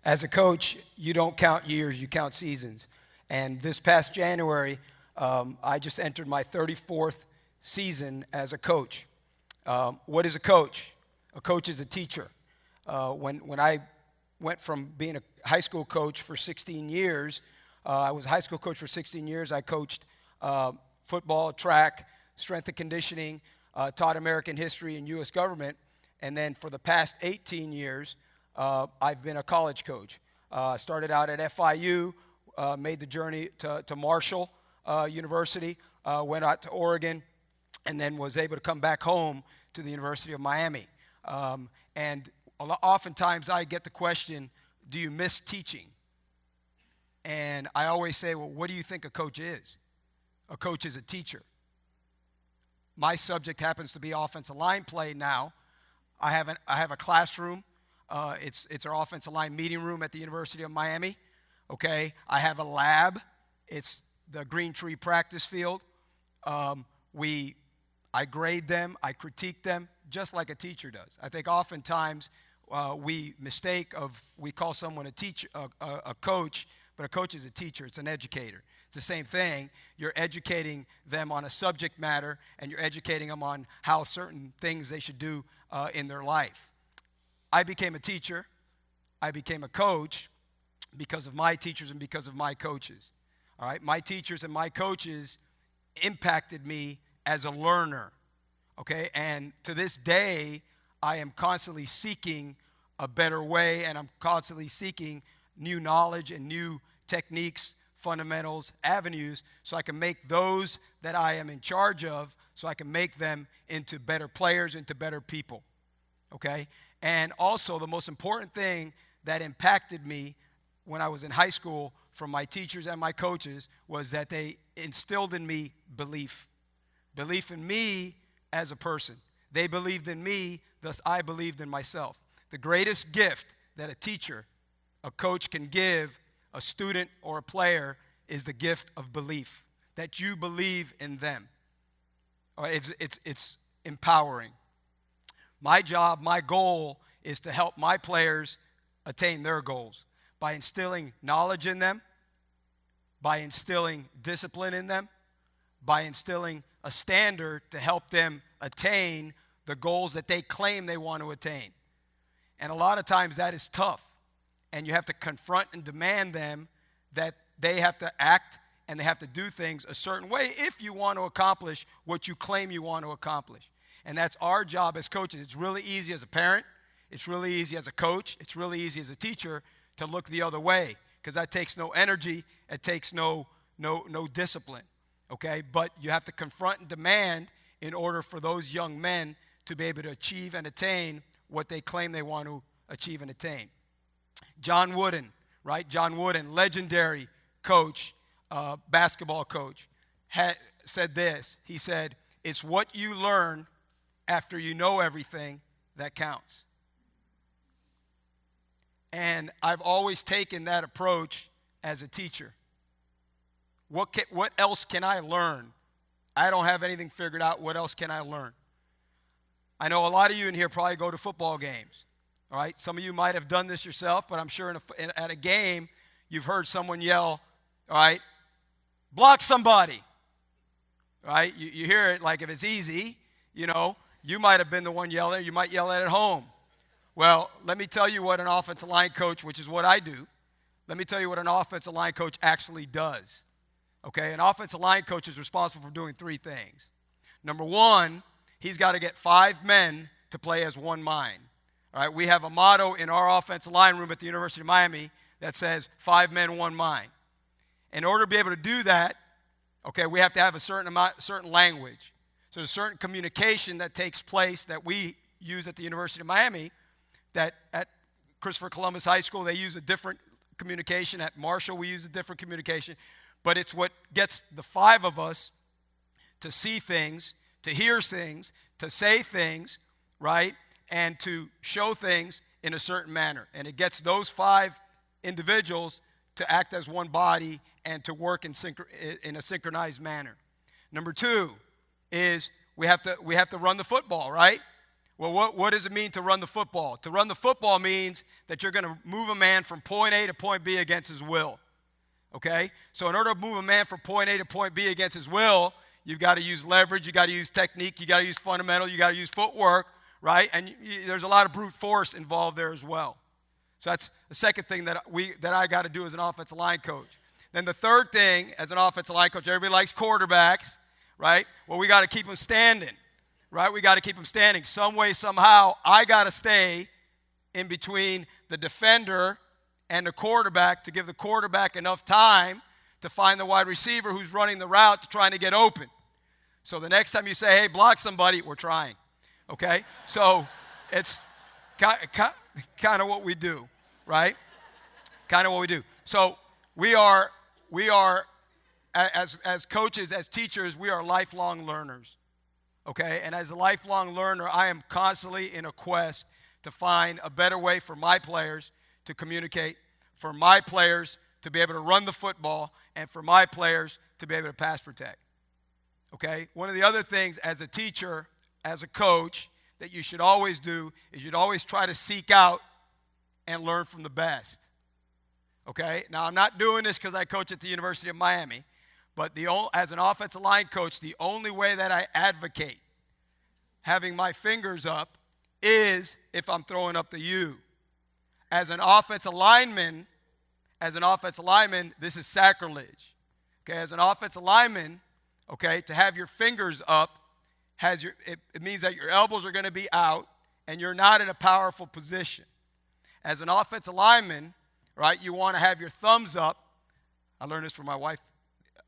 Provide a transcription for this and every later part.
As a coach, you don't count years, you count seasons. And this past January, I just entered my 34th season as a coach. What is a coach? A coach is a teacher. When I went from being a high school coach for 16 years, I was a high school coach for 16 years. I coached football, track, strength and conditioning, taught American history and U.S. government. And then for the past 18 years, I've been a college coach. Started out at FIU, made the journey to Marshall University, went out to Oregon, and then was able to come back home to the University of Miami. And oftentimes I get the question, do you miss teaching? And I always say, well, what do you think a coach is? A coach is a teacher. My subject happens to be offensive line play now. I have a classroom. It's our offensive line meeting room at the University of Miami. Okay, I have a lab. It's the Green Tree practice field. I grade them, I critique them, just like a teacher does. I think oftentimes we call someone a coach, but a coach is a teacher. It's an educator. It's the same thing. You're educating them on a subject matter, and you're educating them on how certain things they should do in their life. I became a teacher. I became a coach because of my teachers and because of my coaches. All right, my teachers and my coaches impacted me as a learner. Okay, and to this day, I am constantly seeking a better way, and I'm constantly seeking new knowledge and new techniques, fundamentals, avenues, so I can make those that I am in charge of, so I can make them into better players, into better people. Okay? And also, the most important thing that impacted me when I was in high school from my teachers and my coaches was that they instilled in me belief. Belief in me as a person. They believed in me, thus I believed in myself. The greatest gift that a teacher, a coach can give a student or a player is the gift of belief, that you believe in them. It's empowering. My job, my goal is to help my players attain their goals by instilling knowledge in them, by instilling discipline in them, by instilling a standard to help them attain the goals that they claim they want to attain. And a lot of times that is tough, and you have to confront and demand them that they have to act and they have to do things a certain way if you want to accomplish what you claim you want to accomplish. And that's our job as coaches. It's really easy as a parent. It's really easy as a coach. It's really easy as a teacher to look the other way, because that takes no energy. It takes no discipline, okay? But you have to confront and demand in order for those young men to be able to achieve and attain what they claim they want to achieve and attain. John Wooden, right? John Wooden, legendary coach, basketball coach, said this. He said, "It's what you learn after you know everything that counts." And I've always taken that approach as a teacher. What else can I learn? I don't have anything figured out. What else can I learn? I know a lot of you in here probably go to football games. All right? Some of you might have done this yourself, but I'm sure at a game, you've heard someone yell, all right, block somebody. All right? You hear it like if it's easy, you know, you might have been the one yelling. You might yell it at home. Well, let me tell you what an offensive line coach, which is what I do, let me tell you what an offensive line coach actually does. Okay? An offensive line coach is responsible for doing three things. Number one, he's got to get 5 men to play as one mind. All right? We have a motto in our offensive line room at the University of Miami that says 5 men, 1 mind. In order to be able to do that, okay, we have to have a certain language. So there's a certain communication that takes place that we use at the University of Miami, that at Christopher Columbus High School they use a different communication. At Marshall we use a different communication. But it's what gets the 5 of us to see things, to hear things, to say things, right? And to show things in a certain manner. And it gets those 5 individuals to act as one body and to work in a synchronized manner. Number 2 is we have to run the football, right? Well, what does it mean to run the football? To run the football means that you're going to move a man from point A to point B against his will. Okay? So in order to move a man from point A to point B against his will, you've got to use leverage, you've got to use technique, you've got to use fundamental, you've got to use footwork, right? And there's a lot of brute force involved there as well. So that's the second thing that I got to do as an offensive line coach. Then the third thing as an offensive line coach, everybody likes quarterbacks, right? Well, we got to keep them standing, right? We got to keep them standing. Some way, somehow, I got to stay in between the defender and the quarterback to give the quarterback enough time to find the wide receiver who's running the route to trying to get open. So the next time you say, hey, block somebody, we're trying, okay? So it's kind of what we do, right? Kind of what we do. So we are as coaches, as teachers, we are lifelong learners, okay? And as a lifelong learner, I am constantly in a quest to find a better way for my players to communicate, for my players to be able to run the football, and for my players to be able to pass protect, okay? One of the other things as a teacher, as a coach, that you should always do is you'd always try to seek out and learn from the best, okay? Now, I'm not doing this because I coach at the University of Miami, but as an offensive line coach, the only way that I advocate having my fingers up is if I'm throwing up the U. As an offensive lineman, this is sacrilege. Okay, as an offensive lineman, okay, to have your fingers up it means that your elbows are going to be out and you're not in a powerful position. As an offensive lineman, right, you want to have your thumbs up. I learned this from my wife,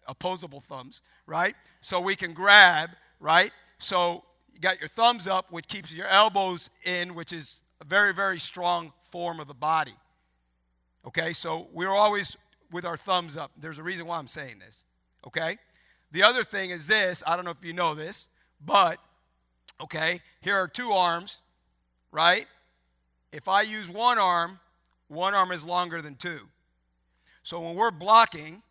opposable thumbs, right? So we can grab, right? So you got your thumbs up, which keeps your elbows in, which is a very, very strong form of the body. Okay, so we're always with our thumbs up. There's a reason why I'm saying this, okay? The other thing is this. I don't know if you know this, but, okay, here are two arms, right? If I use one arm is longer than two. So when we're blocking,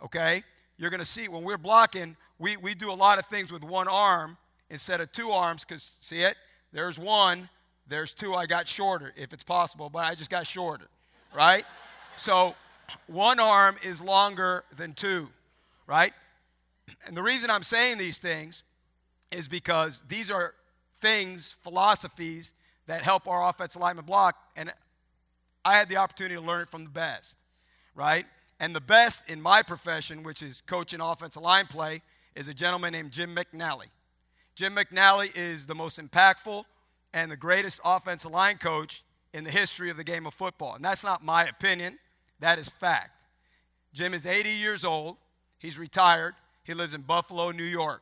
okay, you're going to see when we're blocking, we do a lot of things with one arm instead of two arms because, see it? There's one, there's two. I got shorter, if it's possible, but I just got shorter, right? So one arm is longer than two, right? And the reason I'm saying these things is because these are things, philosophies that help our offensive lineman block, and I had the opportunity to learn it from the best, right? And the best in my profession, which is coaching offensive line play, is a gentleman named Jim McNally. Jim McNally is the most impactful and the greatest offensive line coach in the history of the game of football. And that's not my opinion. That is fact. Jim is 80 years old. He's retired. He lives in Buffalo, New York.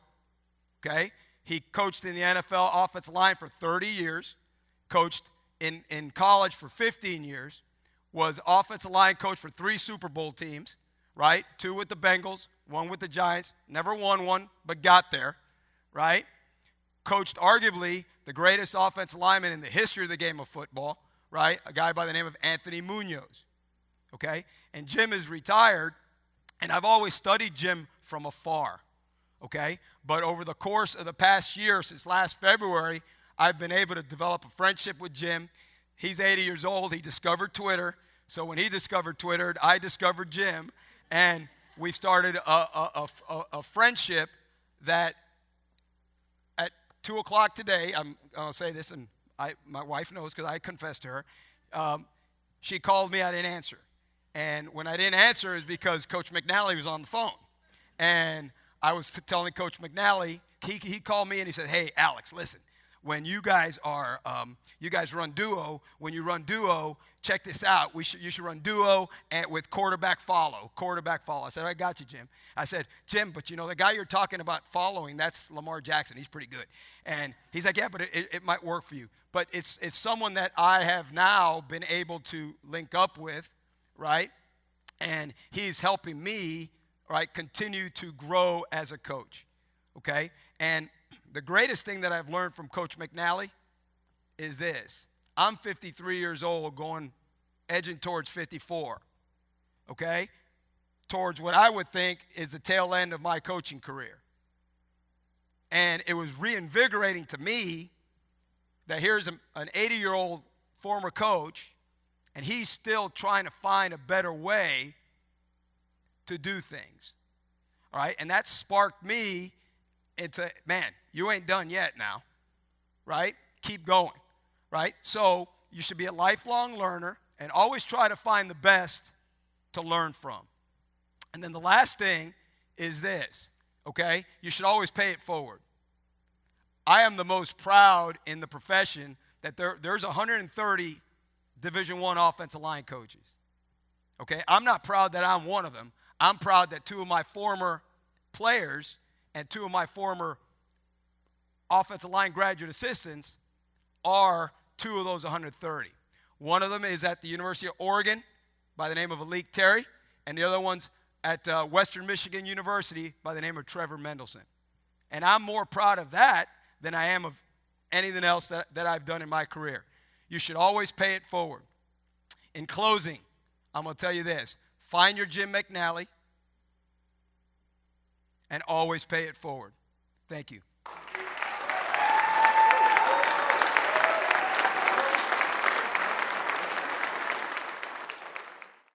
Okay? He coached in the NFL offensive line for 30 years, coached in college for 15 years, was offensive line coach for 3 Super Bowl teams, right? 2 with the Bengals, 1 with the Giants. Never won one, but got there, right? Coached arguably the greatest offensive lineman in the history of the game of football, right? A guy by the name of Anthony Munoz, okay? And Jim is retired, and I've always studied Jim from afar, okay? But over the course of the past year, since last February, I've been able to develop a friendship with Jim. He's 80 years old. He discovered Twitter. So when he discovered Twitter, I discovered Jim. And we started a friendship that at 2 o'clock today, I'm going to say this, and my wife knows because I confessed to her. She called me. I didn't answer. And when I didn't answer is because Coach McNally was on the phone. And I was telling Coach McNally, he called me and he said, hey, Alex, listen. When you guys run duo, when you run duo, check this out. You should run duo with quarterback follow. I said, I got you, Jim. I said, Jim, but you know, the guy you're talking about following, that's Lamar Jackson. He's pretty good. And he's like, yeah, but it might work for you. But it's someone that I have now been able to link up with, right? And he's helping me, right, continue to grow as a coach, okay? And the greatest thing that I've learned from Coach McNally is this. I'm 53 years old edging towards 54, okay? Towards what I would think is the tail end of my coaching career. And it was reinvigorating to me that here's an 80-year-old former coach, and he's still trying to find a better way to do things. All right? And that sparked me into, man, you ain't done yet now, right? Keep going, right? So you should be a lifelong learner and always try to find the best to learn from. And then the last thing is this, okay? You should always pay it forward. I am the most proud in the profession that there's 130 Division I offensive line coaches, okay? I'm not proud that I'm one of them. I'm proud that 2 of my former players and 2 of my former offensive line graduate assistants are 2 of those 130. One of them is at the University of Oregon by the name of Alik Terry, and the other one's at Western Michigan University by the name of Trevor Mendelson. And I'm more proud of that than I am of anything else that I've done in my career. You should always pay it forward. In closing, I'm going to tell you this. Find your Jim McNally and always pay it forward. Thank you.